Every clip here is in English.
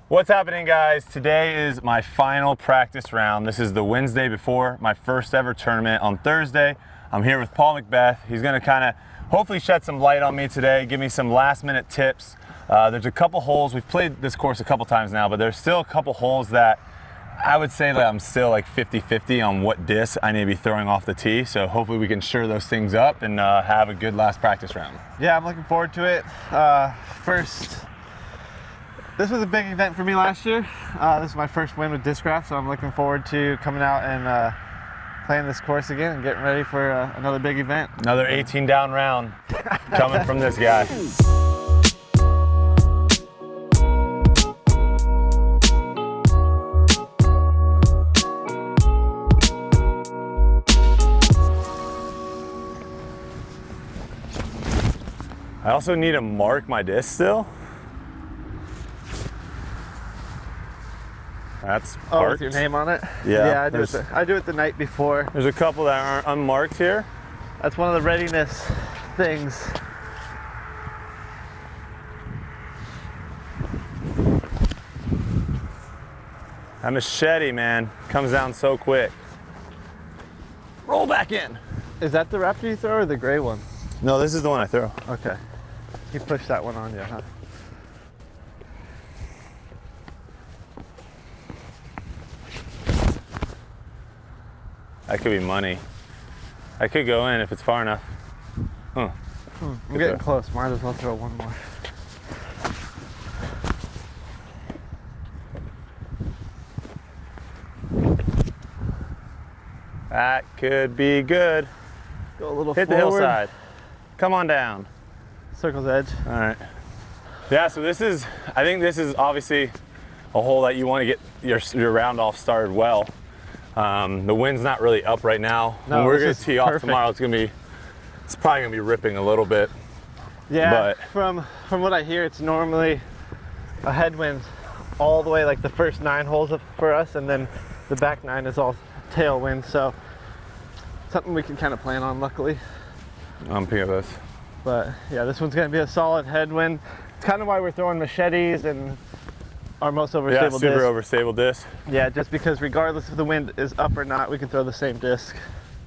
What's happening, guys? Today is my final practice round. This is the Wednesday before my first ever tournament on Thursday. I'm here with Paul McBeth. He's gonna kind of hopefully shed some light on me today, give me some last minute tips. There's a couple holes, we've played this course a couple times now, but there's still a couple holes that I would say that I'm still like 50-50 on what disc I need to be throwing off the tee. So hopefully we can shore those things up and have a good last practice round. Yeah, I'm looking forward to it. This was a big event for me last year. This is my first win with disc golf, so I'm looking forward to coming out and playing this course again and getting ready for another big event. Another 18 down round coming from this guy. I also need to mark my disc still. That's parked. With your name on it? Yeah. I do it the night before. There's a couple that aren't unmarked here. That's one of the readiness things. That machete, man, comes down so quick. Roll back in. Is that the Raptor you throw or the gray one? No, this is the one I throw. Okay. You pushed that one on you, huh? That could be money. I could go in if it's far enough. Huh. I'm getting close. Might as well throw one more. That could be good. Go a little Hit forward. the hillside. Come on down. Circle's edge. All right. Yeah, so I think this is obviously a hole that you want to get your round off started well. The wind's not really up right now. No, when we're gonna tee off perfect. tomorrow, it's probably gonna be ripping a little bit. Yeah, but from what I hear, it's normally a headwind all the way, like the first 9 holes for us, and then the back 9 is all tailwind, so something we can kind of plan on, luckily. I'm picking up this. But yeah, this one's gonna be a solid headwind. It's kind of why we're throwing machetes and our most overstable Yeah, disc. super overstable disc. Yeah, just because regardless if the wind is up or not, we can throw the same disc.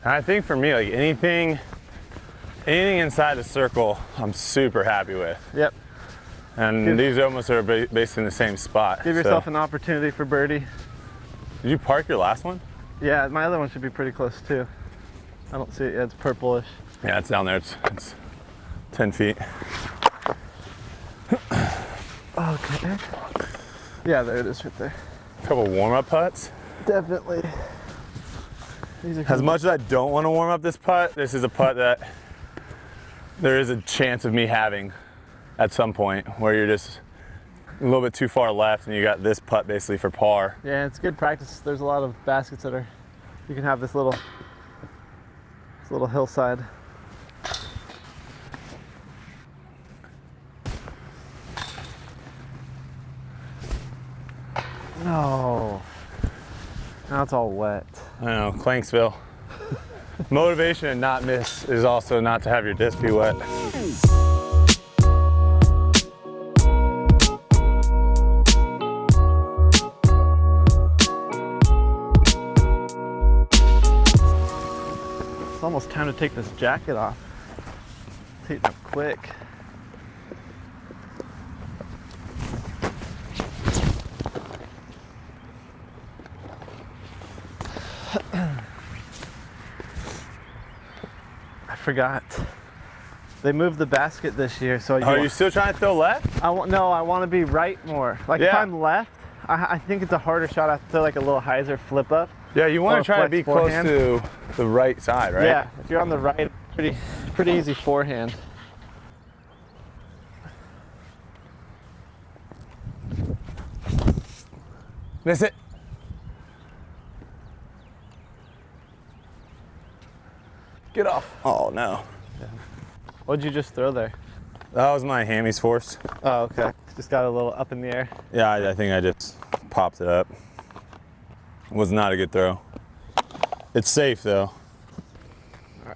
And I think for me, like anything inside the circle, I'm super happy with. Yep. And these almost are based in the same spot. Give yourself an opportunity for birdie. Did you park your last one? Yeah, my other one should be pretty close too. I don't see it yet, it's purplish. Yeah, it's down there, it's 10 feet. Okay. Yeah, there it is right there. A couple warm-up putts. Definitely. These are As much as I don't want to warm up this putt, this is a putt that there is a chance of me having at some point where you're just a little bit too far left and you got this putt basically for par. Yeah, it's good practice. There's a lot of baskets that you can have this little hillside. No. Now it's all wet. I know, Clanksville. Motivation and not miss is also not to have your disc be wet. It's almost time to take this jacket off. It's heating up quick. I forgot. They moved the basket this year, so Are you still trying to throw left? I want to be right more. Like if I'm left, I think it's a harder shot. I have to throw like a little hyzer flip up. Yeah, you want to try to be close forehand. to the right side, right? Yeah, if you're on the right, pretty easy forehand. Miss it. Get off. Oh no. What'd you just throw there? That was my hammies forced. Oh, okay. Just got a little up in the air. Yeah, I think I just popped it up. Was not a good throw. It's safe though. All right.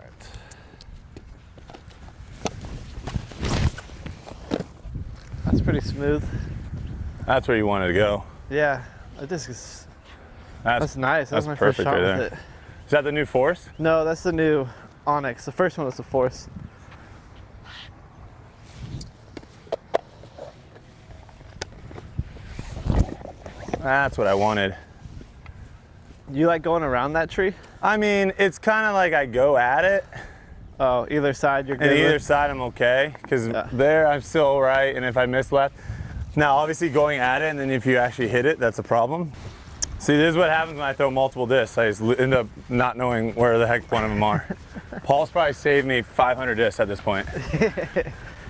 That's pretty smooth. That's where you wanted to go. Yeah, this is, that's nice. That was my first perfect shot right with there. it. Is that the new Force? No, that's the new Onyx. The first one was the Force. That's what I wanted. You like going around that tree? I mean, it's kind of like I go at it, Oh, either side you're good and either with? side I'm okay, because there I'm still all right, and if I miss left. Now, obviously going at it, and then if you actually hit it, that's a problem. See, this is what happens when I throw multiple discs. I just end up not knowing where the heck one of them are. Paul's probably saved me 500 discs at this point.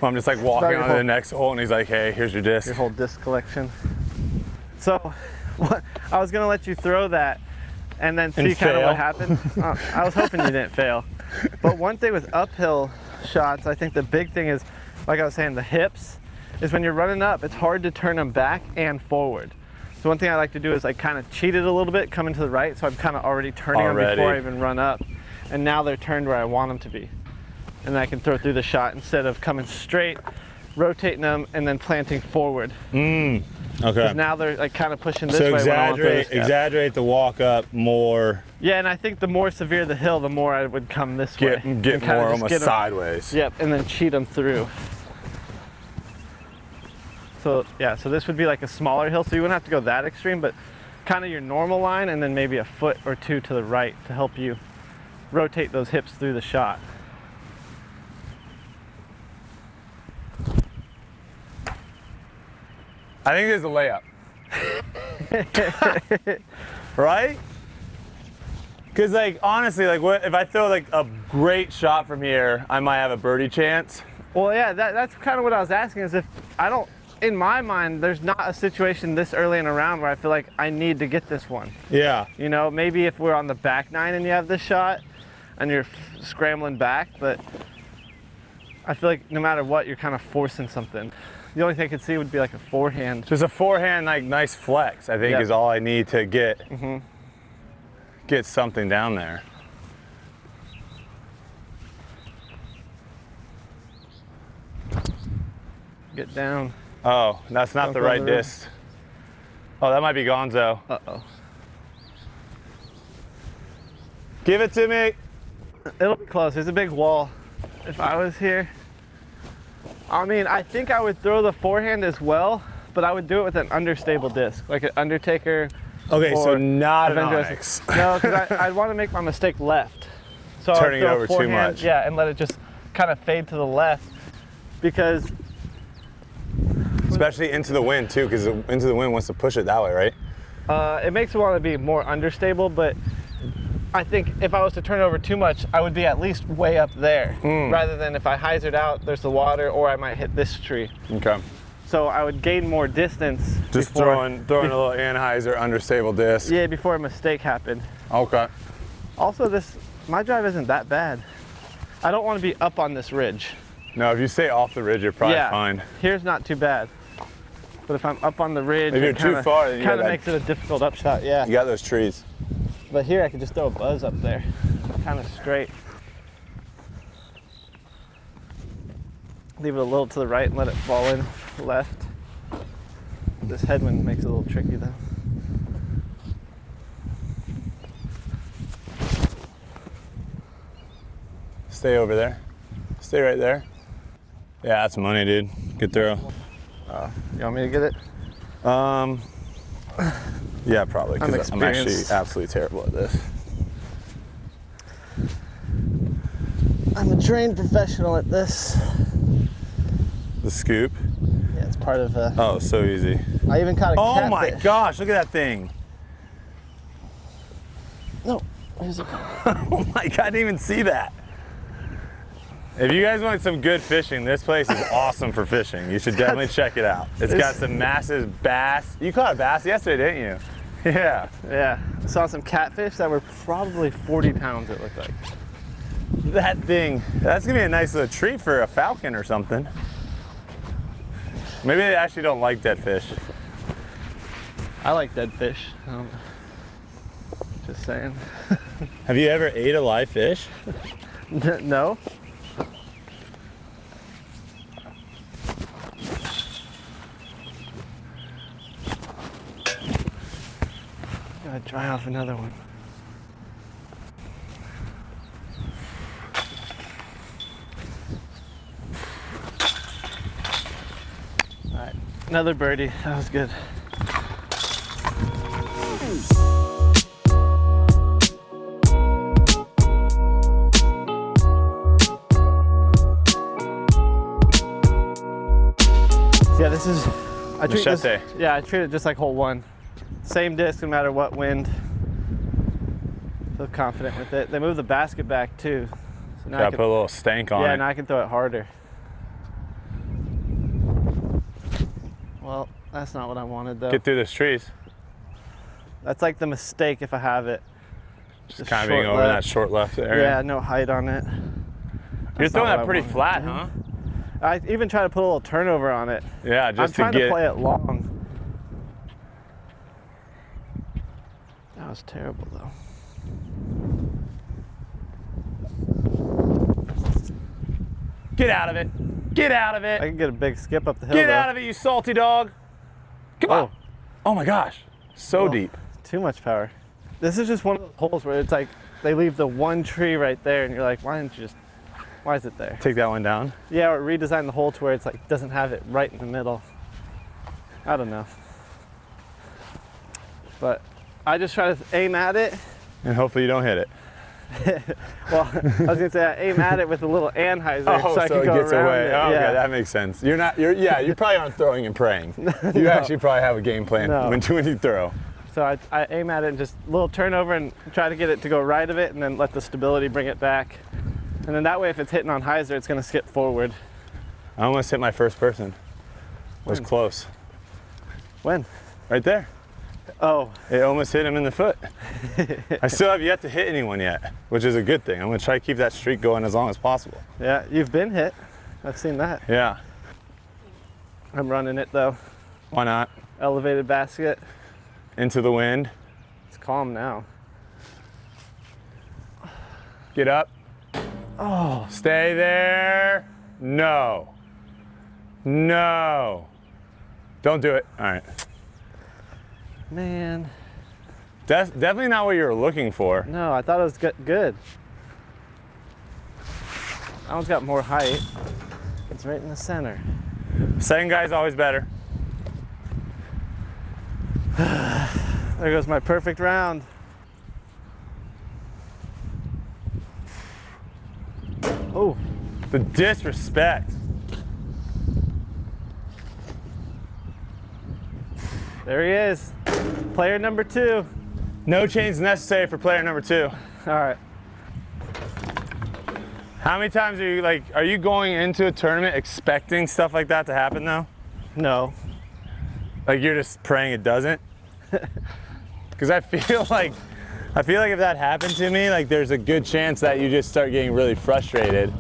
I'm just like walking on to the next hole, and he's like, hey, here's your disc. Your whole disc collection. So, what, I was gonna let you throw that and then see kind of what happened. I was hoping you didn't fail. But one thing with uphill shots, I think the big thing is, like I was saying, the hips, is when you're running up, it's hard to turn them back and forward. So one thing I like to do is like kind of cheat it a little bit, coming to the right, so I'm kind of already turning them before I even run up. And now they're turned where I want them to be. And I can throw through the shot instead of coming straight, rotating them, and then planting forward. Okay. Because now they're like kind of pushing this way. So exaggerate the walk up more. Yeah, and I think the more severe the hill, the more I would come this way. Get more almost sideways. Yep, and then cheat them through. So yeah, so this would be like a smaller hill, so you wouldn't have to go that extreme, but kind of your normal line, and then maybe a foot or two to the right to help you rotate those hips through the shot. I think there's a layup. Right? Because like honestly, like what if I throw like a great shot from here, I might have a birdie chance. Well, yeah, that's kind of what I was asking, is if I don't, in my mind, there's not a situation this early in a round where I feel like I need to get this one. Yeah. You know, maybe if we're on the back nine and you have this shot and you're scrambling back, but I feel like no matter what, you're kind of forcing something. The only thing I could see would be like a forehand. Just a forehand, like nice flex, I think is all I need to get get something down there. Get down. Oh, that's not the right disc. Oh, that might be Gonzo. Uh-oh. Give it to me. It'll be close. There's a big wall. If I was here, I mean, I think I would throw the forehand as well, but I would do it with an understable disc, like an Undertaker. Okay, so not an Onyx. No, because I'd want to make my mistake left. So turning it over too much. Yeah, and let it just kind of fade to the left, because especially into the wind too, because into the wind wants to push it that way, right? It makes it want to be more understable, but I think if I was to turn it over too much, I would be at least way up there, rather than if I hyzered out, there's the water, or I might hit this tree. Okay. So I would gain more distance. Just throwing a little Anheuser understable disc. Yeah, before a mistake happened. Okay. Also, my drive isn't that bad. I don't want to be up on this ridge. No, if you stay off the ridge, you're probably fine. Here's not too bad. But if I'm up on the ridge, if you're too far, then kind of makes it a difficult upshot. Yeah. You got those trees. But here I could just throw a buzz up there, kind of straight. Leave it a little to the right and let it fall in left. This headwind makes it a little tricky though. Stay over there. Stay right there. Yeah, that's money, dude. Good throw. You want me to get it? Yeah, probably, because I'm actually absolutely terrible at this. I'm a trained professional at this. The scoop? Yeah, it's part of oh, so easy. I even caught a catfish. Oh my gosh, look at that thing. No, where's it? Oh my God, I didn't even see that. If you guys want some good fishing, this place is awesome for fishing. You should definitely check it out. It's got some massive bass. You caught a bass yesterday, didn't you? Yeah. Yeah, I saw some catfish that were probably 40 pounds, it looked like. That thing, that's gonna be a nice little treat for a falcon or something. Maybe they actually don't like dead fish. I like dead fish. Just saying. Have you ever ate a live fish? No. Gotta dry off another one. All right, another birdie. That was good. Yeah, this is, I treat this, yeah, I treat it just like hole 1. Same disc, no matter what wind. Feel confident with it. They moved the basket back too. So now Gotta put a little stank on it. Yeah, now I can throw it harder. Well, that's not what I wanted though. Get through those trees. That's like the mistake if I have it. Just kind of being over that short left area. Yeah, no height on it. You're throwing that pretty flat, huh? I even try to put a little turnover on it. Yeah, just I'm trying to play it long. That was terrible though. Get out of it. Get out of it. I can get a big skip up the hill. Get out of it, you salty dog. Come on. Oh my gosh. So deep. Too much power. This is just one of those holes where it's like they leave the one tree right there and you're like, why didn't you just, why is it there? Take that one down. Yeah, or redesign the hole to where it's like doesn't have it right in the middle. I don't know. But I just try to aim at it. And hopefully you don't hit it. Well, I was gonna say I aim at it with a little Anheuser so I can go it gets around away. it. Oh, yeah. okay, that makes sense. You probably aren't throwing and praying. You actually probably have a game plan when you throw. So I aim at it and just a little turnover and try to get it to go right of it and then let the stability bring it back. And then that way if it's hitting on hyzer, it's gonna skip forward. I almost hit my first person. It was close. When? Right there. Oh. It almost hit him in the foot. I still have yet to hit anyone yet, which is a good thing. I'm gonna try to keep that streak going as long as possible. Yeah, you've been hit. I've seen that. Yeah. I'm running it though. Why not? Elevated basket. Into the wind. It's calm now. Get up. Oh. Stay there. No. No. Don't do it. All right. Man. That's definitely not what you were looking for. No, I thought it was good. That one's got more height. It's right in the center. Second guy's always better. There goes my perfect round. Oh. The disrespect. There he is. Player number 2. No change necessary for player number 2. All right. How many times are you going into a tournament expecting stuff like that to happen though? No. Like you're just praying it doesn't? Because I feel like if that happened to me, like there's a good chance that you just start getting really frustrated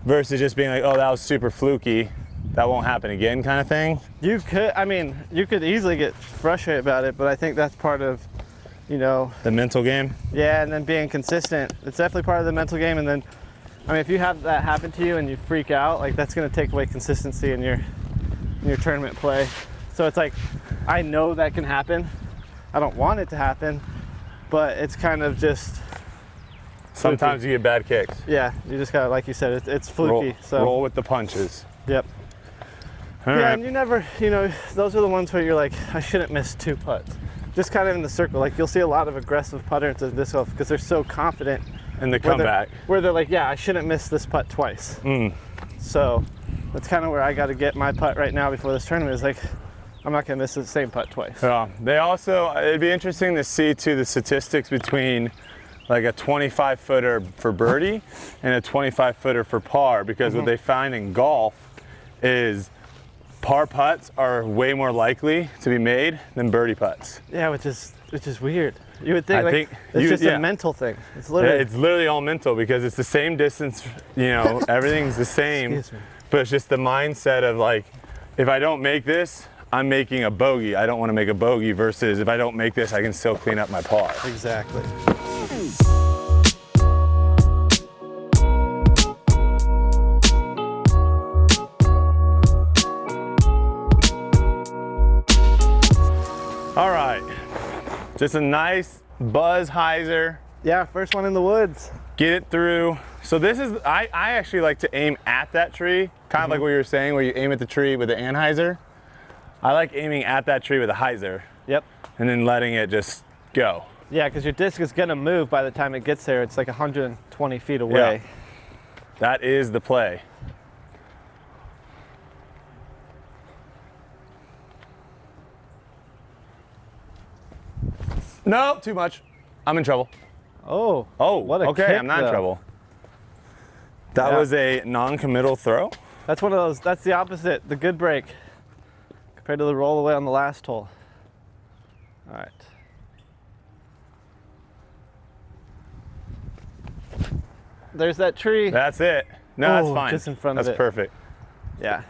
versus just being like, oh, that was super fluky. That won't happen again kind of thing. You could easily get frustrated about it, but I think that's part of, the mental game. Yeah, and then being consistent. It's definitely part of the mental game. And then, if you have that happen to you and you freak out, like that's going to take away consistency in your tournament play. So it's like, I know that can happen. I don't want it to happen, but it's kind of just. Sometimes you get bad kicks. Yeah, you just gotta, like you said, it's fluky. Roll with the punches. Yep. All yeah, right. and you never, those are the ones where you're like, I shouldn't miss 2 putts. Just kind of in the circle. Like you'll see a lot of aggressive putters in disc golf because they're so confident in the comeback. Where they're like, yeah, I shouldn't miss this putt twice. So that's kind of where I got to get my putt right now before this tournament. Is like, I'm not gonna miss the same putt twice. Yeah. It'd be interesting to see too the statistics between like a 25 footer for birdie and a 25 footer for par, because what they find in golf is par putts are way more likely to be made than birdie putts. Yeah, which is weird. You would think it's just a mental thing. It's literally all mental because it's the same distance, everything's the same, but it's just the mindset of like, if I don't make this, I'm making a bogey. I don't want to make a bogey versus if I don't make this, I can still clean up my par. Exactly. All right, Just a nice buzz hyzer. Yeah, first one in the woods. Get it through. So this is, I actually like to aim at that tree, kind of like what you were saying, where you aim at the tree with the anhyzer. I like aiming at that tree with a hyzer. Yep. And then letting it just go. Yeah, because your disc is gonna move by the time it gets there. It's like 120 feet away. Yeah. That is the play. No, too much. I'm in trouble. Oh. Oh, what a okay, kick, I'm not though. in trouble. That Yeah. was a non-committal throw. That's one of those, that's the opposite, the good break, compared to the roll away on the last hole. All right. There's that tree. That's it. No, that's Oh, fine. just in front of that's it. perfect. Yeah.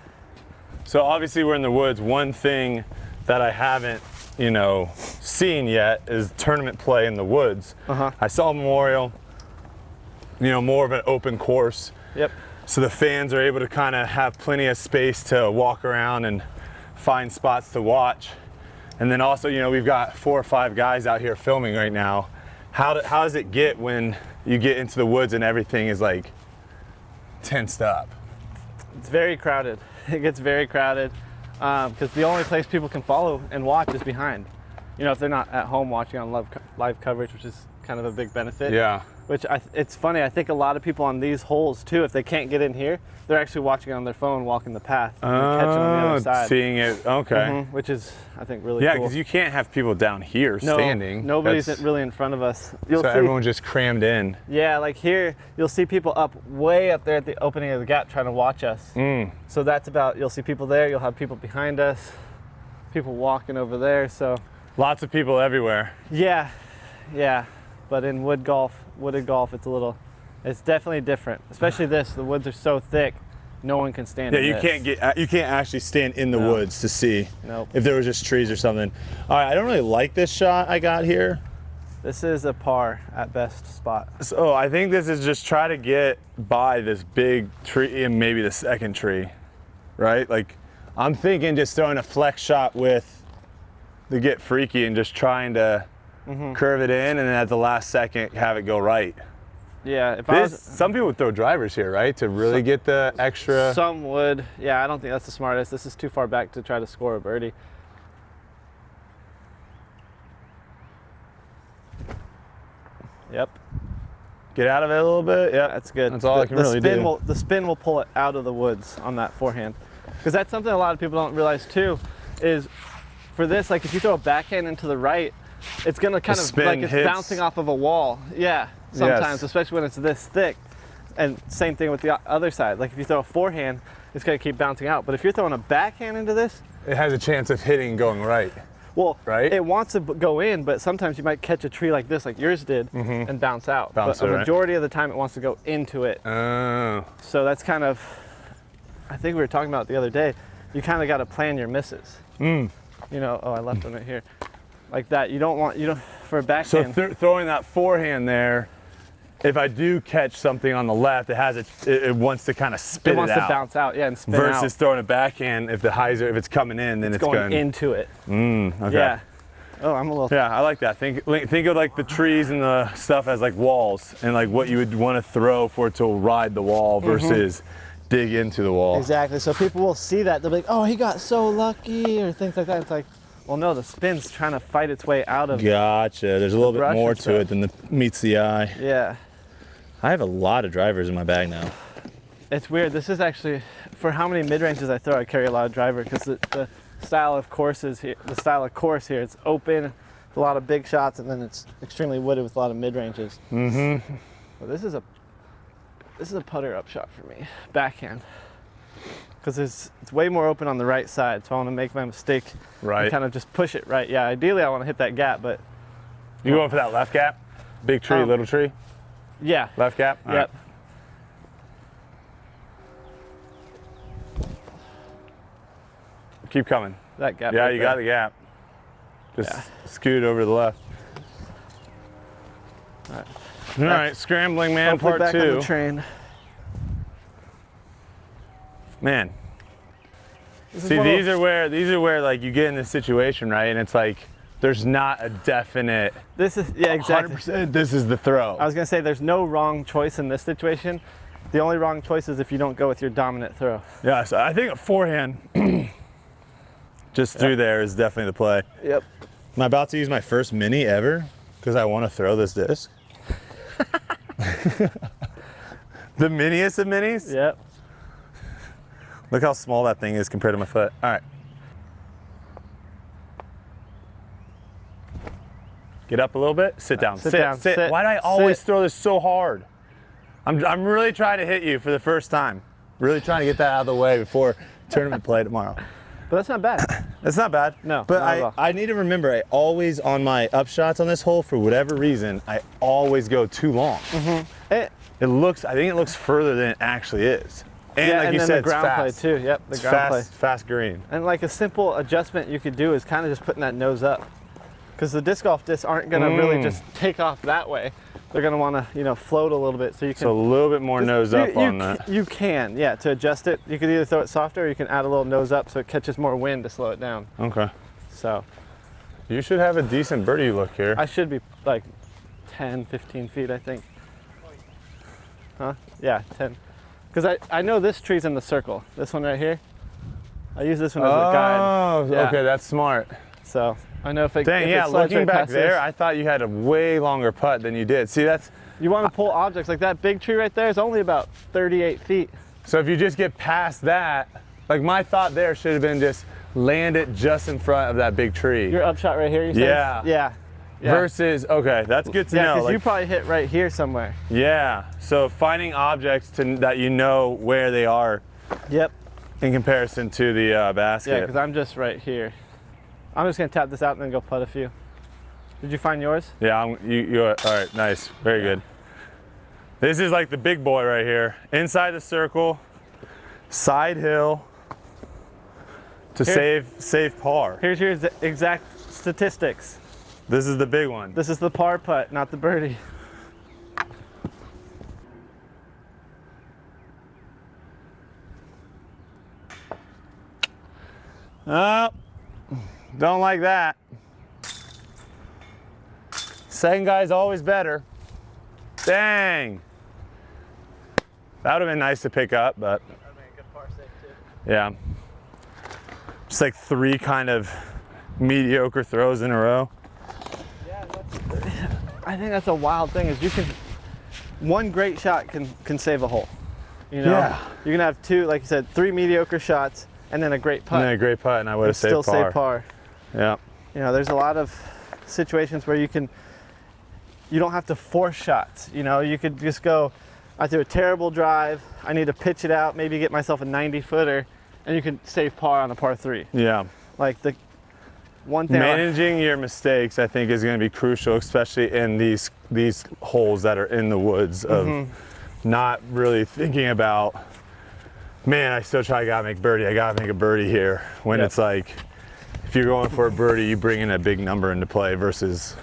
So obviously we're in the woods. One thing that I haven't, you know, seen yet is tournament play in the woods. Uh-huh. I saw Memorial, you know, more of an open course. Yep. So the fans are able to kind of have plenty of space to walk around and find spots to watch. And then also, you know, we've got 4 or 5 guys out here filming right now. How does it get when you get into the woods and everything is like tensed up? It's very crowded. It gets very crowded because the only place people can follow and watch is behind. You know, if they're not at home watching on live coverage, which is kind of a big benefit. Yeah. Which it's funny, I think a lot of people on these holes too, if they can't get in here, they're actually watching on their phone, walking the path, and catching on the other side. Seeing it, okay. Which is, I think, really Yeah, cool. because you can't have people down here standing. Nobody's That's- really in front of us. You'll so see, everyone's just crammed in. yeah, like here, you'll see people way up there at the opening of the gap trying to watch us. So that's you'll see people there, you'll have people behind us, people walking over there, so. Lots of people everywhere. Yeah. But in wooded golf, it's definitely different. Especially this, the woods are so thick, no one can stand in Yeah, this. you can't actually stand in the No. woods to see Nope. if there was just trees or something. All right, I don't really like this shot I got here. This is a par at best spot. So I think this is just try to get by this big tree and maybe the second tree, right? Like I'm thinking just throwing a flex shot with the get freaky and just trying to curve it in and then at the last second have it go right. Yeah, if I was, Some people would throw drivers here, right? To really get the extra. some would. Yeah, I don't think that's the smartest. This is too far back to try to score a birdie. Yep, Get out of it a little bit. Yeah, that's good. That's all I can really do. The spin will pull it out of the woods on that forehand. Because that's something a lot of people don't realize too, is for this, like if you throw a backhand into the right, it's gonna kind of spin like it's hits. bouncing off of a wall. Yeah, sometimes, Yes. especially when it's this thick. And same thing with the other side. Like if you throw a forehand, it's gonna keep bouncing out. But if you're throwing a backhand into this, It has a chance of hitting and going right. well, Right? it wants to go in, but sometimes you might catch a tree like this, like yours did, and bounce out. Bounce but it, a right? majority of the time, it wants to go into it. Oh. So that's kind of, I think we were talking about it the other day. You kind of got to plan your misses. You know, oh, I left one right here. Like that. You don't for a So backhand. throwing that forehand there, if I do catch something on the left, it wants to kind of spit it wants out. to bounce out, yeah, and spin Versus out. throwing a backhand, if it's coming in, then it's Going into it. Okay. Yeah. Oh, I'm a little. Yeah, I like that. Think of like the trees and the stuff as like walls, and like what you would want to throw for it to ride the wall versus dig into the wall. Exactly. So people will see that. They'll be like, oh, he got so lucky, or things like that. It's like, well, no, the spin's trying to fight its way out of. Gotcha. There's a little bit brush more and to stuff. it than meets the eye. Yeah. I have a lot of drivers in my bag now. It's weird. This is actually, for how many mid-ranges I throw, I carry a lot of driver because the style of course here, it's open, a lot of big shots, and then it's extremely wooded with a lot of mid-ranges. But this is a putter up shot for me, backhand, because it's way more open on the right side. So I want to make my mistake Right. and kind of just push it right. Yeah, ideally I want to hit that gap, but You going for that left gap? Big tree, little tree? yeah. Left gap? All Yep. right. Keep coming. That gap. Yeah, right you there. got the gap. Just Yeah. scoot over to the left. All right. All right, scrambling man, Hopefully part back on 2. the train. Man, This is see, one of these are where like you get in this situation, right? And it's like There's not a definite. This is, yeah, exactly. 100%. This is the throw. I was gonna say there's no wrong choice in this situation. The only wrong choice is if you don't go with your dominant throw. Yeah, so I think a forehand just through there is definitely the play. Yep. I'm about to use my first mini ever because I want to throw this disc. The miniest of minis? Yep. Look how small that thing is compared to my foot. All right. Get up a little bit, sit down. Sit down. Sit. Why do I always Sit. throw this so hard? I'm really trying to hit you for the first time. Really trying to get that out of the way before tournament play tomorrow. But that's not bad. That's not bad. No, but not at all. I need to remember, I always, on my up shots on this hole, for whatever reason, I always go too long. I think it looks further than it actually is. And yeah, like and you then said, the ground it's fast. play too. Yep, the It's ground play. fast green. And like a simple adjustment you could do is kind of just putting that nose up. Because the disc golf discs aren't gonna really just take off that way. They're gonna wanna, you know, float a little bit so you can. So a little bit more nose up on that. You can, yeah, to adjust it. You could either throw it softer or you can add a little nose up so it catches more wind to slow it down. Okay. So. You should have a decent birdie look here. I should be like 10, 15 feet, I think. Huh? Yeah, 10. Because I know this tree's in the circle. This one right here. I use this one as a guide. Oh, Yeah. okay, that's smart. So I know if it. Dang, if yeah, it slides looking right back past there, this- I thought you had a way longer putt than you did. See, that's, you want to pull objects like that big tree right there is only about 38 feet. so if you just get past that, like my thought there should have been just land it just in front of that big tree. Your upshot right here, you said? Yeah. Yeah. Yeah. Versus, okay, that's good to Yeah, know. because Like, you probably hit right here somewhere. yeah, so finding objects that you know where they are Yep. in comparison to the basket. Yeah, because I'm just right here. I'm just gonna tap this out and then go putt a few. Did you find yours? Yeah, all right, nice, very good. This is like the big boy right here. Inside the circle, side hill to save par. Here's your exact statistics. This is the big one. This is the par putt, not the birdie. Oh, don't like that. Second guy's always better. Dang. That would have been nice to pick up, but yeah. Just like 3 kind of mediocre throws in a row. Yeah, I think that's a wild thing is one great shot can save a hole. You know, Yeah. you can have 2, like you said, 3 mediocre shots and then a great putt. And then a great putt, and I would have saved still par. save par. Yeah. You know, there's a lot of situations where you don't have to force shots. You know, you could just go, I threw a terrible drive, I need to pitch it out, maybe get myself a 90-footer, and you can save par on a par 3. Yeah. Like the one thing. Managing your mistakes, I think, is going to be crucial, especially in these holes that are in the woods of not really thinking about, man, I still gotta make birdie. I gotta make a birdie here. When it's like, if you're going for a birdie, you bring in a big number into play versus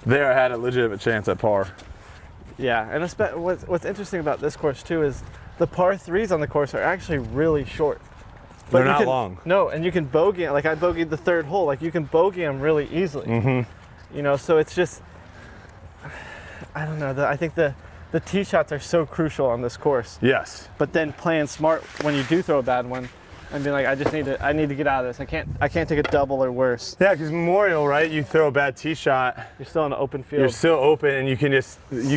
there I had a legitimate chance at par. Yeah, and what's interesting about this course too is the par 3s on the course are actually really short. They're you not can, long. No, and you can bogey it. Like I bogeyed the 3rd hole. Like you can bogey them really easily. You know, so it's just, I don't know. I think the tee shots are so crucial on this course. Yes. But then playing smart when you do throw a bad one, and being like, I need to get out of this. I can't take a double or worse. Yeah, because Memorial, right? You throw a bad tee shot, You're still in an open field. you're still open, and you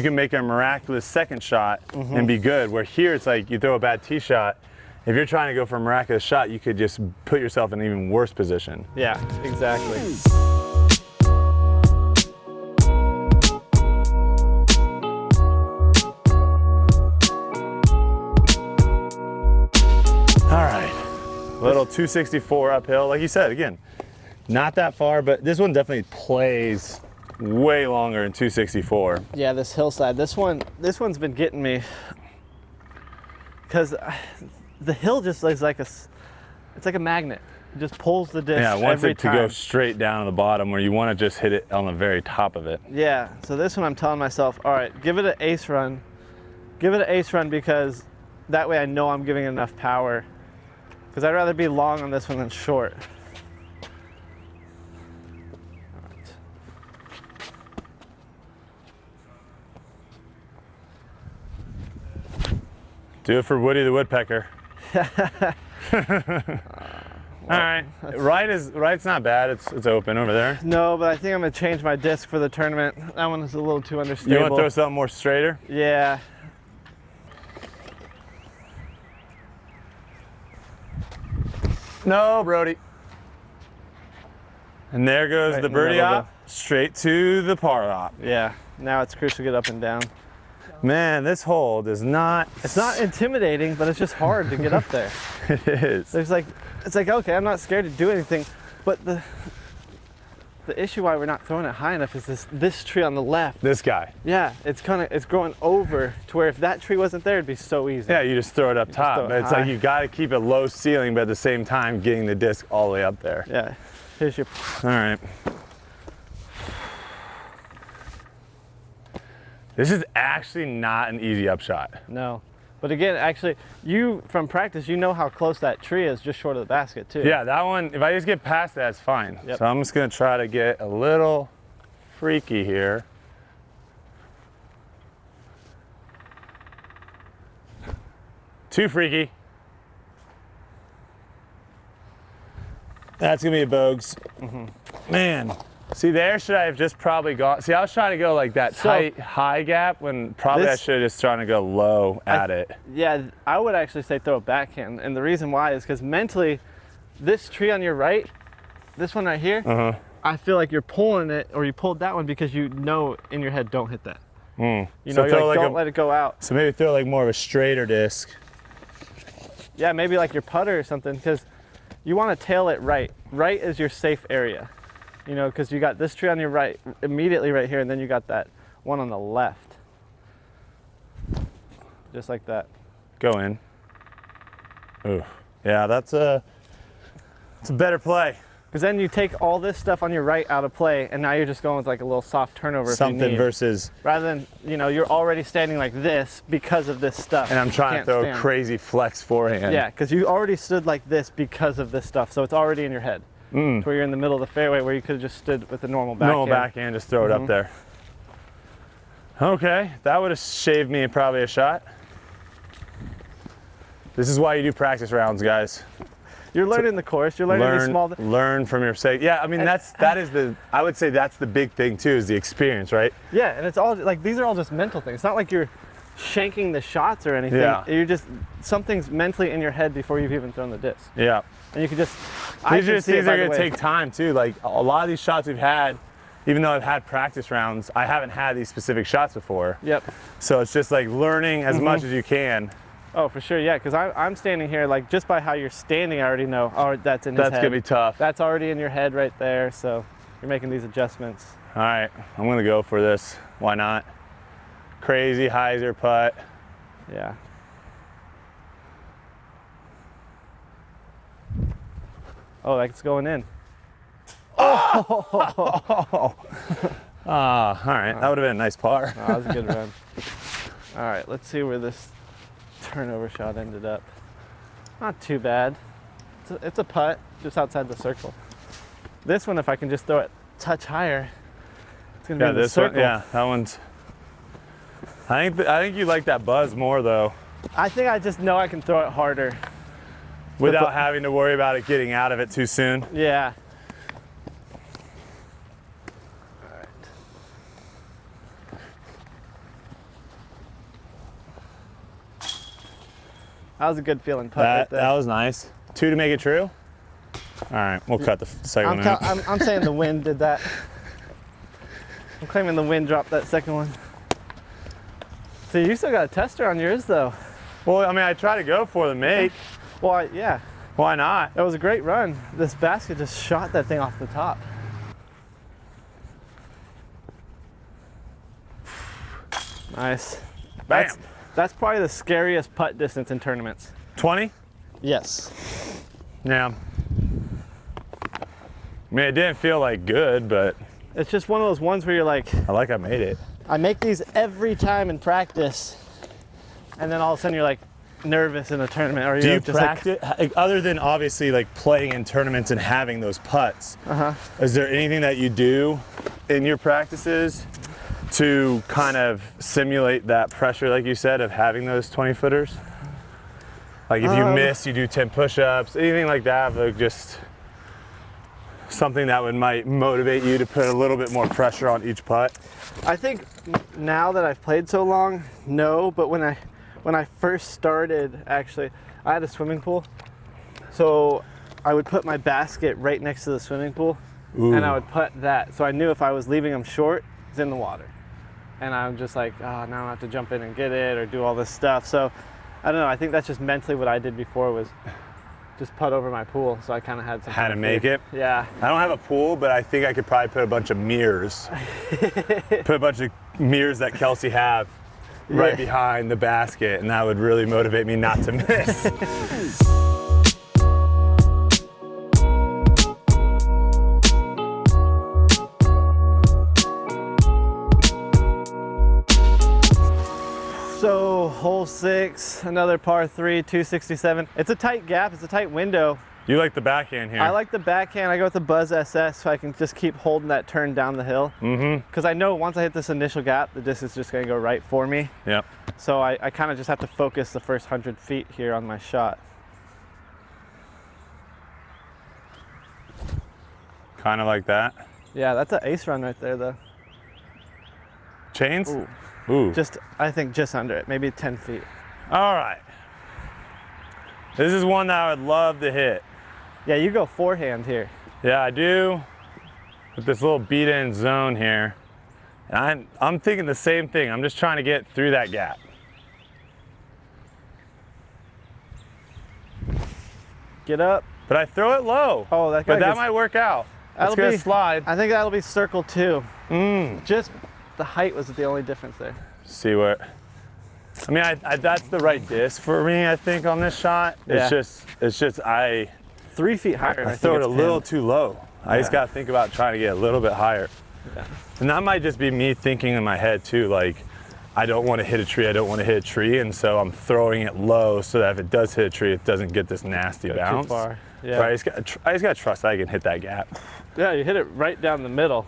can make a miraculous second shot and be good. Where here it's like you throw a bad tee shot. If you're trying to go for a miraculous shot, you could just put yourself in an even worse position. Yeah, exactly. All right, little 264 uphill. Like you said, again, not that far, but this one definitely plays way longer than 264. Yeah, this hillside. This one's been getting me because the hill just is like it's like a magnet. It just pulls the disc Yeah, it wants every it to time. go straight down to the bottom where you want to just hit it on the very top of it. Yeah, so this one I'm telling myself, all right, give it an ace run. Give it an ace run because that way I know I'm giving it enough power. Because I'd rather be long on this one than short. Do it for Woody the Woodpecker. All right, right's not bad. It's open over there. No, but I think I'm gonna change my disc for the tournament. That one is a little too understable. You want to throw something more straighter? Yeah. No, Brodie. And there goes Right the in the birdie middle op, straight to the par op. Yeah. Now it's crucial to get up and down. Man, this hole does not. It's not intimidating, but it's just hard to get up there. It is. It's like, okay, I'm not scared to do anything, but the issue why we're not throwing it high enough is this tree on the left. This guy. Yeah, it's growing over to where if that tree wasn't there, it'd be so easy. Yeah, you just throw it up top, throw it but it's high. like you got to keep a low ceiling, but at the same time getting the disc all the way up there. Yeah. Here's your. All right. This is actually not an easy upshot. No. But again, actually, you, from practice, you know how close that tree is just short of the basket, too. Yeah, that one, if I just get past that, it's fine. Yep. So I'm just going to try to get a little freaky here. Too freaky. That's going to be a bogeys. Man. See, there should I have just probably gone. See, I was trying to go like that tight, high gap when probably I should have just trying to go low at it. Yeah, I would actually say throw a backhand. And the reason why is because mentally, this tree on your right, this one right here, I feel like you're pulling it, or you pulled that one because you know in your head, don't hit that. You know, you're like, don't let it go out. So maybe throw like more of a straighter disc. Yeah, maybe like your putter or something, because you want to tail it right. Right is your safe area. You know, because you got this tree on your right, immediately right here, and then you got that one on the left. Just like that. Go in. Ooh, yeah, it's a better play. Because then you take all this stuff on your right out of play, and now you're just going with like a little soft turnover. Something if you need. versus. Rather than, you know, you're already standing like this because of this stuff. And I'm trying to throw stand. a crazy flex forehand. Yeah, because you already stood like this because of this stuff, so it's already in your head. To where you're in the middle of the fairway, where you could have just stood with a normal backhand. Normal backhand, just throw it up there. Okay, that would have shaved me probably a shot. This is why you do practice rounds, guys. You're learning the course. You're learning these small. Learn from your mistake. Yeah, I mean I would say that's the big thing too, is the experience, right? Yeah, and it's all like these are all just mental things. It's not like you're shanking the shots or anything. Yeah. You're just something's mentally in your head before you've even thrown the disc. Yeah. And you can just. These are going to take time too. Like a lot of these shots we've had, even though I've had practice rounds, I haven't had these specific shots before. Yep. So it's just like learning as much as you can. Oh, for sure, yeah, because I'm standing here, like, just by how you're standing, I already know, oh, that's in his head. That's going to be tough. That's already in your head right there, so you're making these adjustments. All right, I'm going to go for this. Why not? Crazy hyzer putt. Yeah. Oh, that's going in. Oh! All right, that would have been a nice par. Oh, that was a good run. All right, let's see where this turnover shot ended up. Not too bad. It's a putt just outside the circle. This one, if I can just throw it a touch higher, it's gonna be in the circle. Yeah, that one's. I think you like that buzz more though. I think I just know I can throw it harder without having to worry about it getting out of it too soon. Yeah. That was a good feeling putt right there. That was nice. 2 to make it true? All right, we'll cut the second one out. I'm saying the wind did that. I'm claiming the wind dropped that second one. So you still got a tester on yours though. Well, I mean, I try to go for the make. Well, yeah. Why not? That was a great run. This basket just shot that thing off the top. Nice. Bam. That's probably the scariest putt distance in tournaments. 20? Yes. Yeah. I mean, it didn't feel like good, but It's just one of those ones where you're like, I made it. I make these every time in practice, and then all of a sudden you're like nervous in a tournament. Or Do you're you just practice, other than obviously like playing in tournaments and having those putts, is there anything that you do in your practices to kind of simulate that pressure, like you said, of having those 20 footers? Like if you miss, you do 10 push-ups, anything like that, like just something that might motivate you to put a little bit more pressure on each putt. I think now that I've played so long, no, but when I first started, actually, I had a swimming pool. So I would put my basket right next to the swimming pool. Ooh. And I would putt that. So I knew if I was leaving them short, it's in the water. And I'm just like, oh, now I have to jump in and get it or do all this stuff. So I don't know, I think that's just mentally what I did before was just putt over my pool. So I kind of had some. How to make it? Yeah. I don't have a pool, but I think I could probably put a bunch of mirrors. Put a bunch of mirrors that Kelsey have right behind the basket, and that would really motivate me not to miss. So hole 6, another par 3, 267. It's a tight gap, it's a tight window. You like the backhand here? I like the backhand. I go with the Buzz SS so I can just keep holding that turn down the hill. Because I know once I hit this initial gap, the disc is just going to go right for me. Yep. So I kind of just have to focus the first 100 feet here on my shot. Kind of like that. Yeah, that's an ace run right there, though. Chains? Ooh. Ooh. I think just under it, maybe 10 feet. All right. This is one that I would love to hit. Yeah, you go forehand here. Yeah, I do. With this little beat-in zone here. And I'm thinking the same thing. I'm just trying to get through that gap. Get up. But I throw it low. Oh, that But that might work out. It's gonna slide. I think that'll be circle 2. Just the height was the only difference there. See what? I mean, that's the right disc for me. I think on this shot, Yeah. it's just 3 feet higher. I throw it a little too low. I just got to think about trying to get a little bit higher. Yeah. And that might just be me thinking in my head too, like I don't want to hit a tree. I don't want to hit a tree, and so I'm throwing it low so that if it does hit a tree, it doesn't get this nasty bounce. Too far. Yeah. But I just got to trust that I can hit that gap. Yeah, you hit it right down the middle.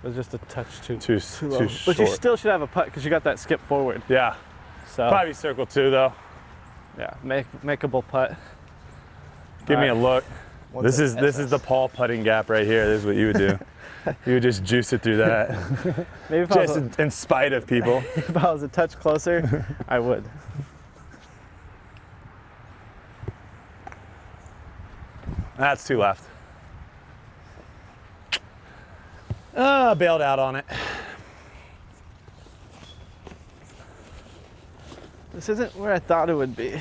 It was just a touch too low. Too but you short. still should have a putt because you got that skip forward. Yeah. So Probably circle 2 though. yeah, makeable putt. Give me a look. What's This is the Paul putting gap right here. This is what you would do. You would just juice it through that. Maybe if Just in spite of people. if I was a touch closer, I would. That's 2 left. Bailed out on it. This isn't where I thought it would be.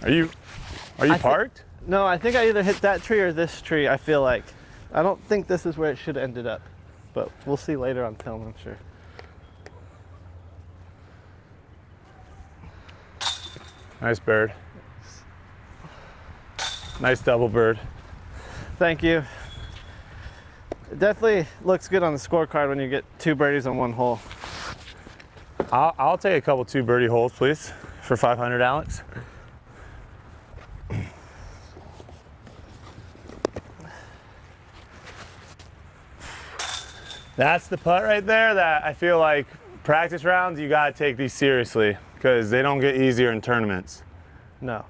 Are you parked? No, I think I either hit that tree or this tree, I feel like. I don't think this is where it should have ended up, but we'll see later on film, I'm sure. Nice bird. Nice double bird. Thank you. It definitely looks good on the scorecard when you get 2 birdies on 1 hole. I'll take a couple 2 birdie holes, please, for 500, Alex. That's the putt right there that I feel like practice rounds, you gotta take these seriously because they don't get easier in tournaments. No.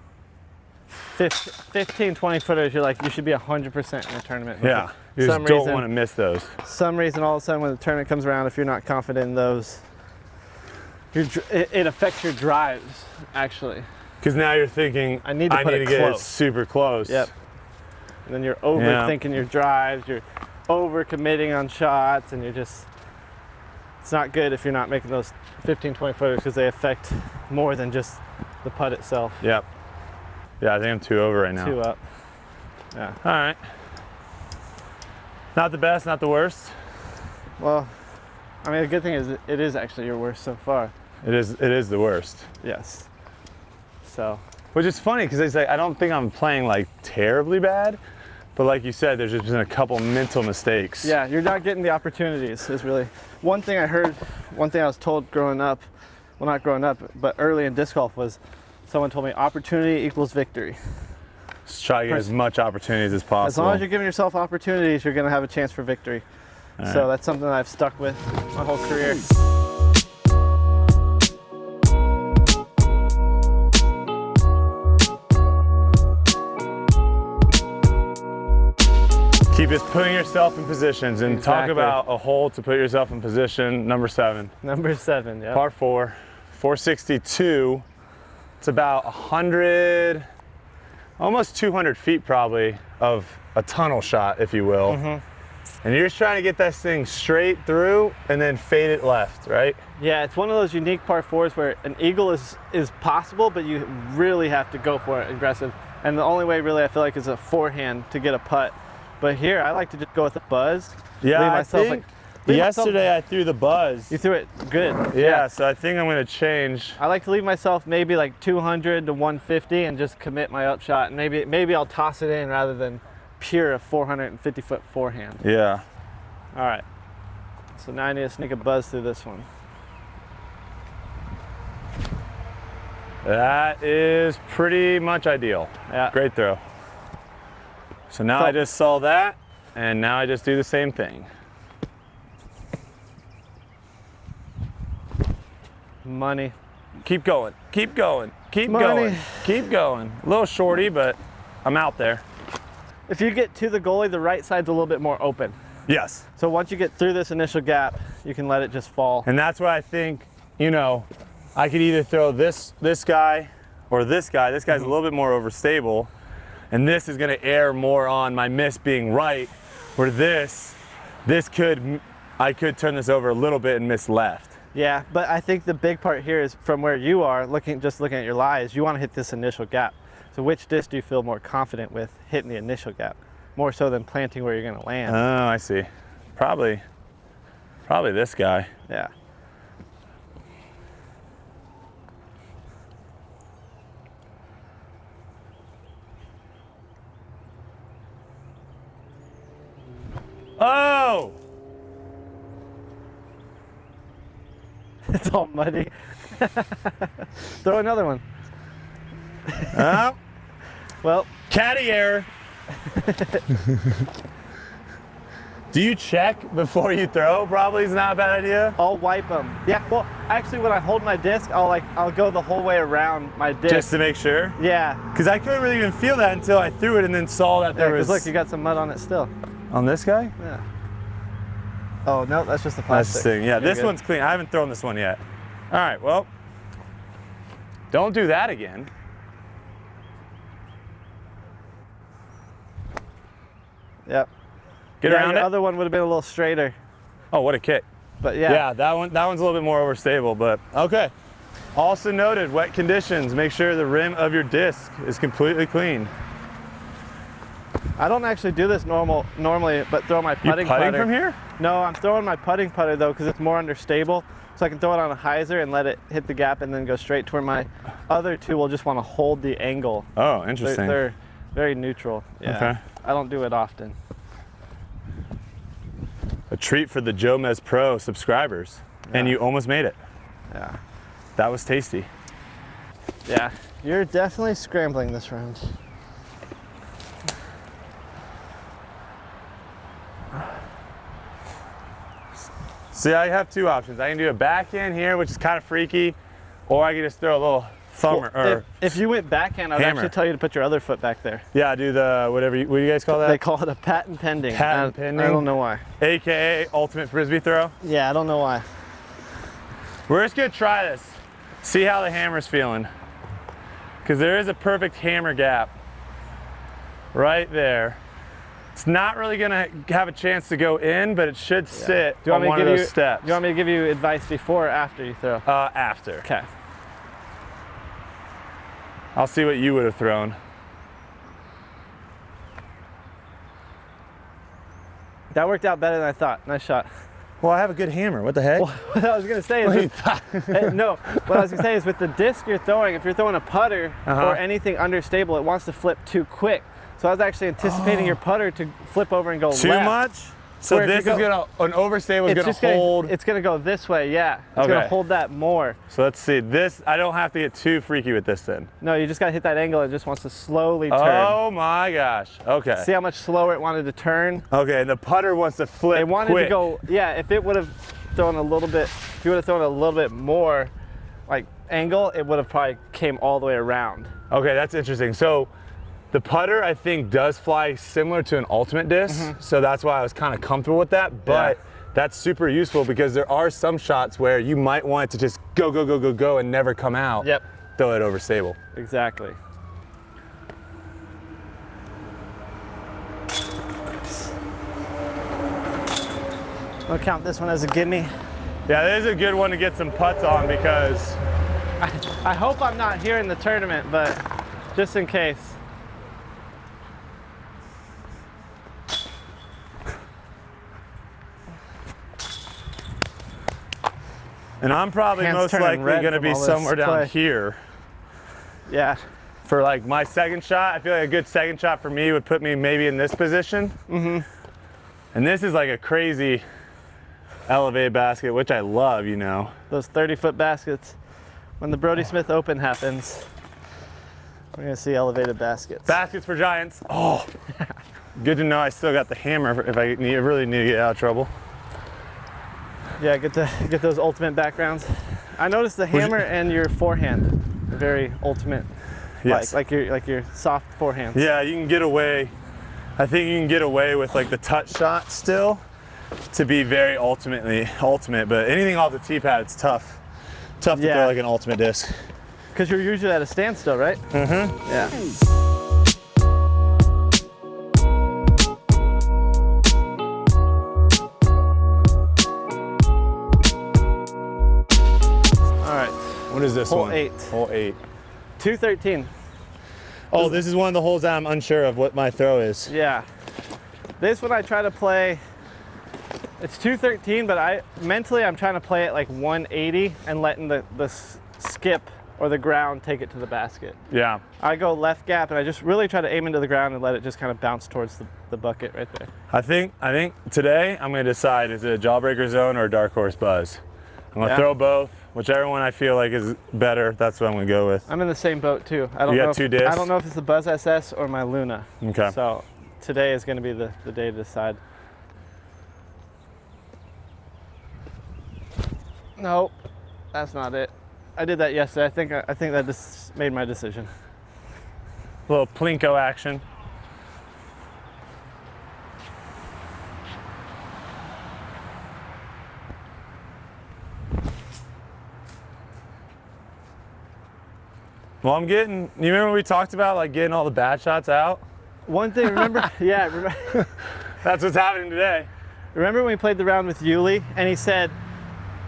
15, 20 footers, you're like, you should be 100% in a tournament. Yeah, you just don't want to miss those. Some reason all of a sudden when the tournament comes around, if you're not confident in those, it affects your drives, actually. Because now you're thinking, I need to get it super close. Yep. And then you're overthinking your drives, you're over-committing on shots, and it's not good if you're not making those 15, 20 footers because they affect more than just the putt itself. Yep. Yeah, I think I'm 2 over right now. 2 up. Yeah. All right. Not the best, not the worst. Well, I mean, the good thing is it is actually your worst so far. It is the worst. Yes. So. Which is funny because it's like I don't think I'm playing like terribly bad, but like you said, there's just been a couple mental mistakes. Yeah, you're not getting the opportunities. Is really one thing I was told growing up. Well, not growing up, but early in disc golf was someone told me opportunity equals victory. Just try to get as much opportunities as possible. As long as you're giving yourself opportunities, you're going to have a chance for victory. All So right. that's something that I've stuck with my whole career. Keep just putting yourself in positions and talk Exactly. about a hole to put yourself in position. Number 7. Number 7, yeah. Par 4, 462. It's about 100, almost 200 feet probably of a tunnel shot, if you will. And you're just trying to get this thing straight through and then fade it left, right? Yeah, it's one of those unique par 4s where an eagle is possible, but you really have to go for it aggressive. And the only way really I feel like is a forehand to get a putt. But here I like to just go with a buzz. Yeah, leave I myself think leave yesterday myself, I threw the buzz. you threw it good. Yeah, so I think I'm gonna change. I like to leave myself maybe like 200 to 150 and just commit my upshot. And maybe I'll toss it in rather than pure a 450-foot forehand. Yeah. All right. So now I need to sneak a buzz through this one. That is pretty much ideal. Yeah. Great throw. So now I just saw that, and now I just do the same thing. Money. Keep going, keep going, keep Money. going, keep going. A little shorty, but I'm out there. If you get to the goalie, the right side's a little bit more open. Yes. So once you get through this initial gap, you can let it just fall. And that's why I think, you know, I could either throw this guy or this guy. This guy's a little bit more overstable, and this is gonna err more on my miss being right, where I could turn this over a little bit and miss left. Yeah, but I think the big part here is from where you are, just looking at your lies, you want to hit this initial gap. So which disc do you feel more confident with hitting the initial gap? More so than planting where you're going to land. Oh, I see. Probably this guy. Yeah. Oh! It's all muddy. Throw another one. Oh, Well, caddy error. Do you check before you throw? Probably is not a bad idea. I'll wipe them. Yeah, well, actually when I hold my disc, I'll go the whole way around my disc. Just to make sure. Yeah. Because I couldn't really even feel that until I threw it and then saw that there was. Look, you got some mud on it still. On this guy? Yeah. Oh, no, that's just the That's plastic. the thing. Yeah, You're this good. one's clean. I haven't thrown this one yet. All right, well, don't do that again. Yep. Get Yeah, around your it. other one would have been a little straighter. Oh, what a kick. But yeah. Yeah, that one's a little bit more overstable, but okay. Also noted, wet conditions. Make sure the rim of your disc is completely clean. I don't actually do this normally, but throw my You putting putting putter. from here? No, I'm throwing my putting putter though because it's more understable. So I can throw it on a hyzer and let it hit the gap and then go straight to where my other two will just want to hold the angle. Oh, interesting. They're very neutral. Yeah. Okay. I don't do it often. A treat for the JomezPro subscribers. And Yeah. you almost made it. Yeah. That was tasty. Yeah. You're definitely scrambling this round. See, I have two options. I can do a backhand here, which is kind of freaky, or I can just throw a little thumb or If you went backhand, I would hammer. actually tell you to put your other foot back there. yeah, do the what do you guys call They that? call it a patent pending. Patent I pending? don't know why. AKA ultimate frisbee throw. Yeah, I don't know why. We're just gonna try this. See how the hammer's feeling. Because there is a perfect hammer gap right there. It's not really gonna have a chance to go in, but it should sit Do you want on me one to of give those you? steps. Do you want me to give you advice before or after you throw? After. Okay. I'll see what you would have thrown. That worked out better than I thought. Nice shot. Well, I have a good hammer. What the heck? What I was gonna say is, no. What I was gonna say is, with the disc you're throwing, if you're throwing a putter or anything understable, it wants to flip too quick. So I was actually anticipating your putter to flip over and go Too left. much? So Where if this you is go- an overstable is It's gonna just hold. It's gonna go this way. Yeah. It's Okay. gonna hold that more. So let's see. This, I don't have to get too freaky with this then. No, you just gotta hit that angle. It just wants to slowly turn. Oh my gosh. Okay. See how much slower it wanted to turn? Okay, and the putter wants to flip It wanted quick. to go, yeah, if it would have thrown a little bit, if you would have thrown a little bit more like angle, it would have probably came all the way around. Okay, that's interesting. So The putter, I think, does fly similar to an ultimate disc, so that's why I was kind of comfortable with that, but that's super useful because there are some shots where you might want it to just go, go, go, go, go and never come out. Yep. Throw it over stable. Exactly. I'll count this one as a gimme. Yeah, this is a good one to get some putts on because I hope I'm not here in the tournament, but just in case. and I'm probably Hands most turning likely red going to from be all this somewhere down play. here. Yeah. For like my second shot, I feel like a good second shot for me would put me maybe in this position. And this is like a crazy elevated basket, which I love, you know. Those 30-foot baskets. When the Brodie Smith Open happens, we're gonna see elevated baskets. Baskets for giants. Oh, good to know I still got the hammer if I really need to get out of trouble. Yeah, get those ultimate backgrounds. I noticed the hammer and your forehand are very ultimate. Yes. Like your soft forehands. Yeah, you can get away. I think you can get away with like the touch shot still to be very ultimate, but anything off the tee pad, it's tough. Tough to throw like an ultimate disc. Because you're usually at a standstill, right? Yeah. All right. What is this Hole one? 8. Hole 8. 213. Oh, this is one of the holes that I'm unsure of what my throw is. Yeah. This one I try to play, it's 213, but I'm trying to play it like 180 and letting the skip or the ground take it to the basket. Yeah. I go left gap and I just really try to aim into the ground and let it just kind of bounce towards the bucket right there. I think today I'm gonna decide, is it a jawbreaker zone or a dark horse buzz? I'm gonna throw both. Whichever one I feel like is better, that's what I'm gonna go with. I'm in the same boat too. I You got two discs? I don't know if it's the Buzz SS or my Luna. Okay. So today is gonna be the day to decide. Nope, that's not it. I did that yesterday. I think that just made my decision. A little plinko action. Well, you remember we talked about like getting all the bad shots out? One thing, remember? That's what's happening today. Remember when we played the round with Yuli and he said,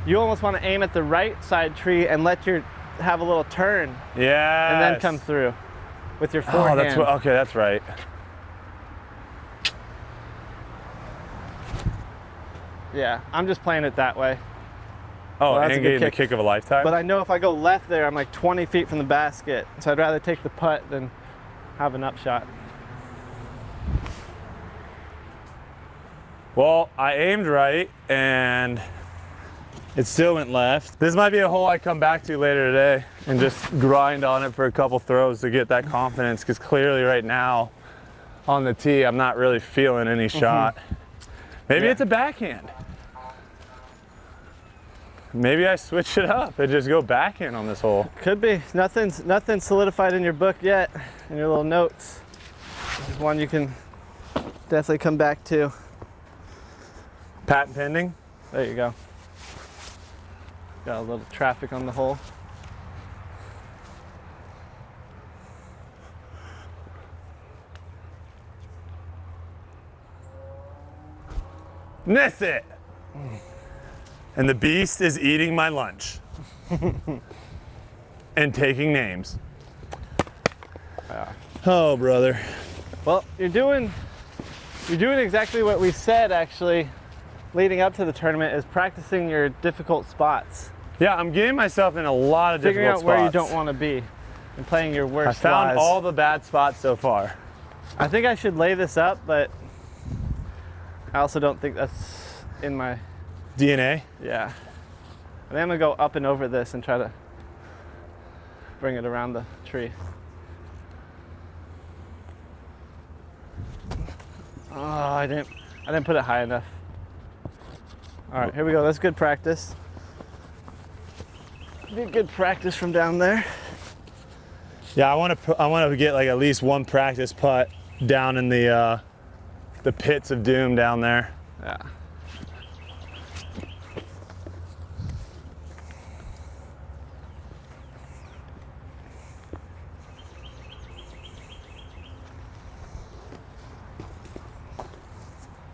you almost want to aim at the right side tree and have a little turn. Yeah. And then come through with your forehand. Okay, that's right. Yeah, I'm just playing it that way. Oh, Well, that's and a good getting the kick. kick of a lifetime? But I know if I go left there, I'm like 20 feet from the basket. So I'd rather take the putt than have an upshot. Well, I aimed right and it still went left. This might be a hole I come back to later today and just grind on it for a couple throws to get that confidence, because clearly right now on the tee, I'm not really feeling any shot. Maybe it's a backhand. Maybe I switch it up and just go backhand on this hole. Could be. Nothing's solidified in your book yet, in your little notes. This is one you can definitely come back to. Patent pending. There you go. Got a little traffic on the hole. Miss it. And the beast is eating my lunch and taking names. Oh, brother. Well, you're doing exactly what we said actually leading up to the tournament, is practicing your difficult spots. Yeah, I'm getting myself in a lot of Figuring difficult out where you spots. don't want to be and playing your worst I found lies. all the bad spots so far. I think I should lay this up, but I also don't think that's in my DNA? Yeah. I think I'm gonna go up and over this and try to bring it around the tree. Oh, I didn't put it high enough. All right, here we go. That's good practice. Be good practice from down there. Yeah, I want to get like at least one practice putt down in the pits of doom down there. Yeah.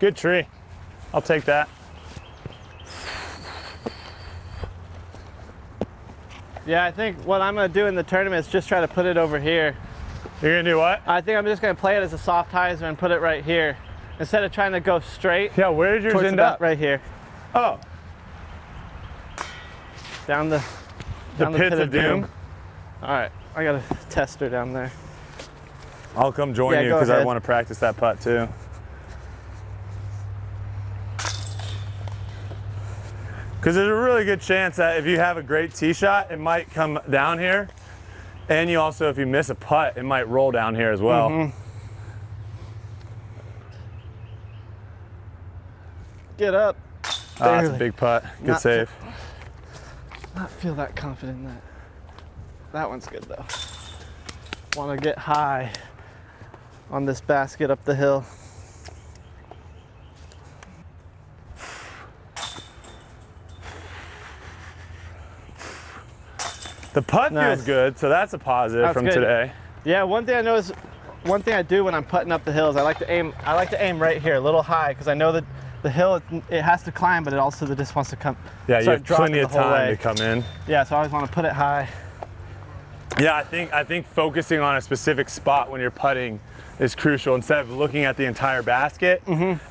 Good tree. I'll take that. Yeah, I think what I'm gonna do in the tournament is just try to put it over here. You're gonna do what? I think I'm just gonna play it as a soft hyzer and put it right here. Instead of trying to go straight. Yeah, where did yours end up? Right here. Oh. Down the pits pit of doom. All right, I got a tester down there. I'll come join you go because I ahead. want to practice that putt too. Because there's a really good chance that if you have a great tee shot, it might come down here. And you also, if you miss a putt, it might roll down here as well. Mm-hmm. Get up. That's a big putt. Good Not save. Not feel that confident in that. That one's good though. Want to get high on this basket up the hill. The putt Nice. feels good, so that's a positive That's from good. today. Yeah, one thing I know is, one thing I do when I'm putting up the hills, I like to aim right here, a little high, because I know that the hill, it has to climb, but it also just wants to come. Yeah, you start have dropping plenty of the whole time way. to come in. Yeah, so I always want to put it high. Yeah, I think focusing on a specific spot when you're putting is crucial instead of looking at the entire basket.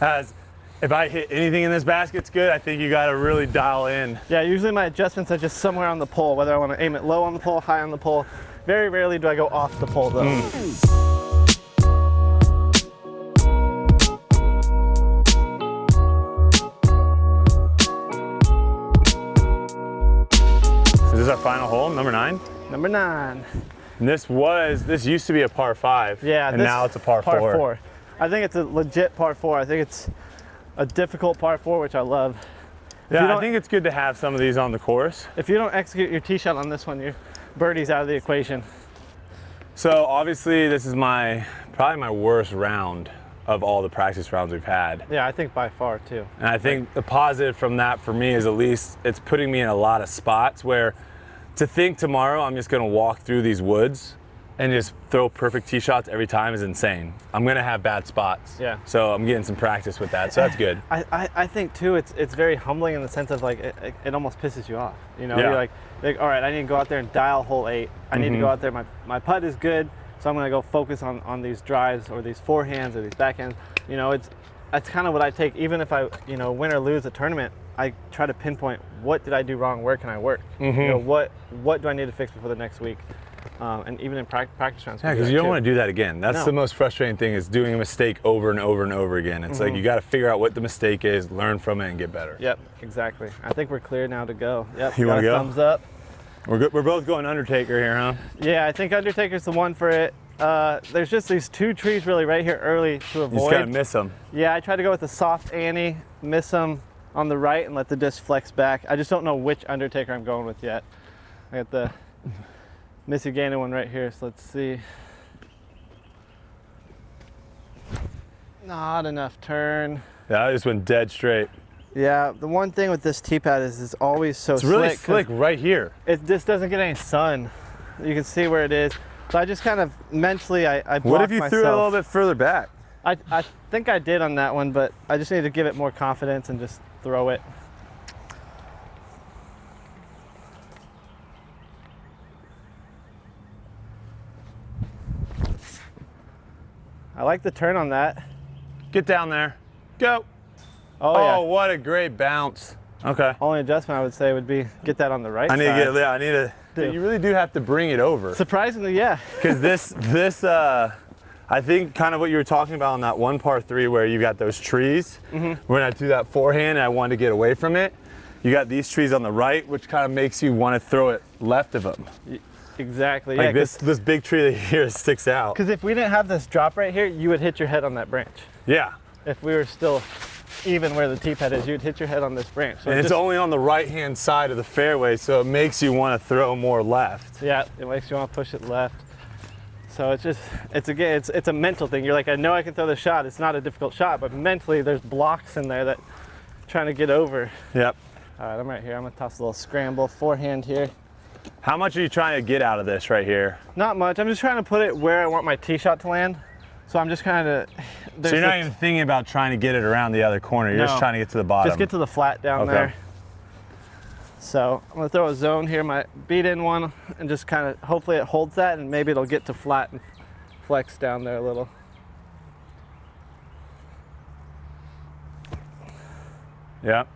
As if I hit anything in this basket's good, I think you got to really dial in. Yeah, usually my adjustments are just somewhere on the pole, whether I want to aim it low on the pole, high on the pole. Very rarely do I go off the pole though. Is this our final hole, number 9? Number 9. And this used to be a par 5. Yeah, and this now it's a par 4. Par 4. I think it's a legit par 4. I think it's a difficult par 4, which I love. Yeah, I think it's good to have some of these on the course. If you don't execute your tee shot on this one, your birdie's out of the equation. So obviously this is probably my worst round of all the practice rounds we've had. Yeah, I think by far too. And I think the positive from that for me is at least it's putting me in a lot of spots where to think tomorrow I'm just gonna walk through these woods and just throw perfect tee shots every time is insane. I'm gonna have bad spots. Yeah. So I'm getting some practice with that, so that's good. I think too, it's very humbling in the sense of like, it almost pisses you off. You know, Yeah. you're like, all right, I need to go out there and dial hole 8. I need to go out there, my putt is good, so I'm gonna go focus on these drives or these forehands or these backhands. You know, that's kind of what I take, even if I, win or lose a tournament, I try to pinpoint what did I do wrong, where can I work? You know, what do I need to fix before the next week? And even in practice rounds. Yeah, because you don't want to do that again. That's No. the most frustrating thing is doing a mistake over and over and over again. It's like you got to figure out what the mistake is, learn from it, and get better. Yep, exactly. I think we're clear now to go. Yep. You got wanna a go? Thumbs up. We're good. We're both going Undertaker here, huh? Yeah, I think Undertaker's the one for it. There's just these 2 trees really right here early to avoid. You just gotta miss them. Yeah, I tried to go with the soft Annie, miss them on the right and let the disc flex back. I just don't know which Undertaker I'm going with yet. I got the Missy Gannon one right here, so let's see. Not enough turn. Yeah, I just went dead straight. Yeah, the one thing with this tee pad is it's always so It's really slick. slick right here. It just doesn't get any sun. You can see where it is. So I just kind of mentally, I blocked What if you myself. threw it a little bit further back? I think I did on that one, but I just need to give it more confidence and just throw it. I like the turn on that. Get down there. Go. Oh, Oh, yeah. what a great bounce. Okay. Only adjustment I would say would be get that on the right I need to side. get, yeah, I need to, Dude. you really do have to bring it over. Surprisingly, yeah. Because I think kind of what you were talking about on that one par 3 where you got those trees, when I threw that forehand and I wanted to get away from it, you got these trees on the right, which kind of makes you want to throw it left of them. Exactly. Like yeah, this big tree that here sticks out. Because if we didn't have this drop right here, you would hit your head on that branch. Yeah. If we were still even where the tee pad is, you'd hit your head on this branch. So And it's only on the right-hand side of the fairway, so it makes you want to throw more left. yeah, it makes you want to push it left. So it's a mental thing. You're like, I know I can throw the shot. It's not a difficult shot, but mentally there's blocks in there that I'm trying to get over. Yep. All right, I'm right here. I'm gonna toss a little scramble forehand here. How much are you trying to get out of this right here? Not much. I'm just trying to put it where I want my tee shot to land. So I'm just kind of. So you're not even thinking about trying to get it around the other corner. You're just trying to get to the bottom. Just get to the flat down there. So I'm gonna throw a zone here, my beat in one, and just kind of, hopefully it holds that, and maybe it'll get to flat and flex down there a little. Yep,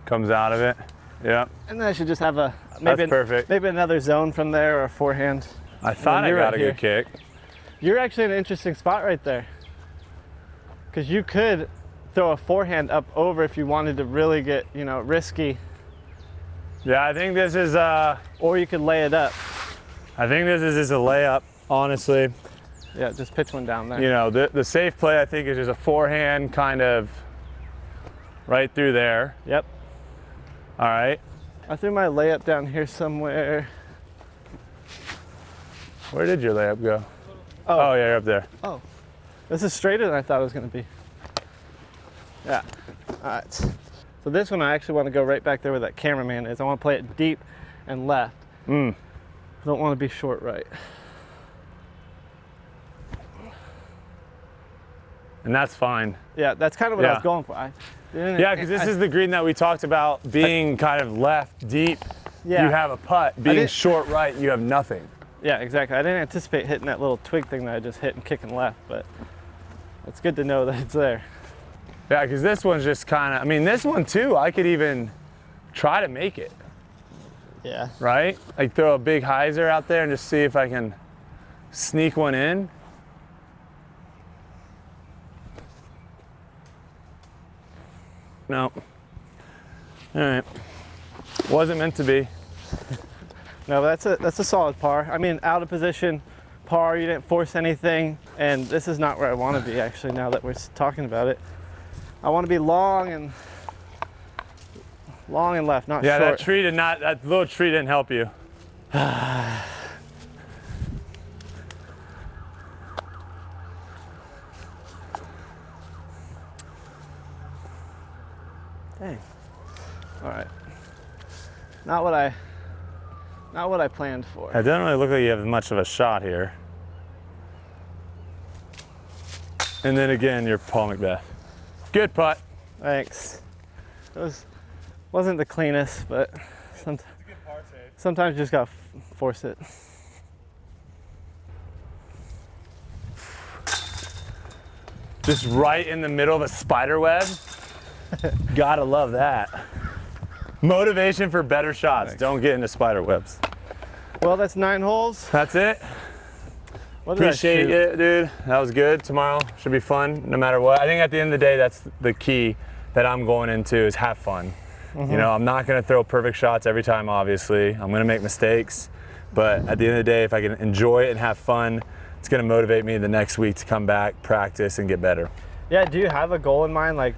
comes out of it. Yep. And then I should just have That's perfect. Maybe another zone from there or a forehand. I thought I got a good kick. You're actually in an interesting spot right there, because you could throw a forehand up over if you wanted to really get, you know, risky. Yeah, I think this is or you could lay it up. I think this is just a layup, honestly. Yeah, just pitch one down there. You know, the safe play I think is just a forehand kind of right through there. Yep. All right. I threw my layup down here somewhere. Where did your layup go? Oh yeah, you're up there. Oh, this is straighter than I thought it was going to be. Yeah. All right. So this one I actually want to go right back there where that cameraman is. I want to play it deep and left. I don't want to be short right. And that's fine. Yeah, that's kind of what I was going for. Yeah, because this is the green that we talked about being kind of left deep. Yeah. You have a putt. Being short right, you have nothing. Yeah, exactly. I didn't anticipate hitting that little twig thing that I just hit and kicking left, but it's good to know that it's there. Yeah, because this one's just kind of, I mean, this one too, I could even try to make it. Yeah. Right? Like throw a big hyzer out there and just see if I can sneak one in. No. All right. Wasn't meant to be. No, that's a solid par. I mean, out of position, par, you didn't force anything, and this is not where I want to be actually now that we're talking about it. I want to be long and left, not short. Yeah, that little tree didn't help you. Dang. All right. Not what I planned for. It doesn't really look like you have much of a shot here. And then again, you're Paul McBeth. Good putt. Thanks. It wasn't the cleanest, but sometimes you just gotta force it. Just right in the middle of a spider web. Gotta love that. Motivation for better shots. Thanks. Don't get into spider webs. Well, that's 9 holes. That's it. What did I Appreciate shoot? it, dude. That was good. Tomorrow should be fun, no matter what. I think at the end of the day, that's the key that I'm going into is have fun. You know, I'm not gonna throw perfect shots every time, obviously. I'm gonna make mistakes, but at the end of the day, if I can enjoy it and have fun, it's gonna motivate me the next week to come back, practice, and get better. Yeah, do you have a goal in mind? Like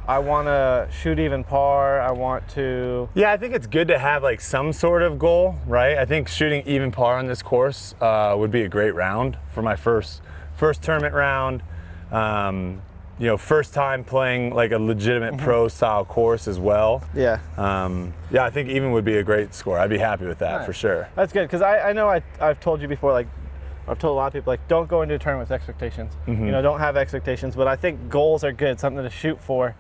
I wanna shoot even par, I want to... Yeah, I think it's good to have like some sort of goal, right? I think shooting even par on this course would be a great round for my first tournament round. You know, first time playing like a legitimate pro style course as well. Yeah. Yeah, I think even would be a great score. I'd be happy with that for sure. That's good, because I know I've told you before, like, I've told a lot of people, like, don't go into a tournament with expectations. You know, don't have expectations, but I think goals are good, something to shoot for,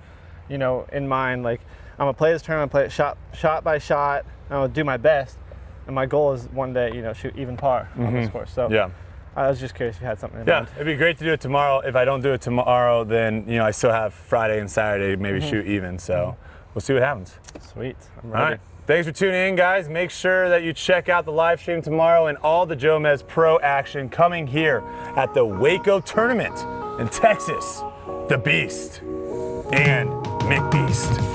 you know, in mind. Like, I'm gonna play this tournament, play it shot by shot, I'm gonna do my best, and my goal is one day, you know, shoot even par on this course. So yeah. I was just curious if you had something in mind. It'd be great to do it tomorrow. If I don't do it tomorrow, then, you know, I still have Friday and Saturday to maybe shoot even. So we'll see what happens. Sweet. I'm All ready. right. Thanks for tuning in, guys. Make sure that you check out the live stream tomorrow and all the JomezPro action coming here at the Waco tournament in Texas. The Beast and McBeast.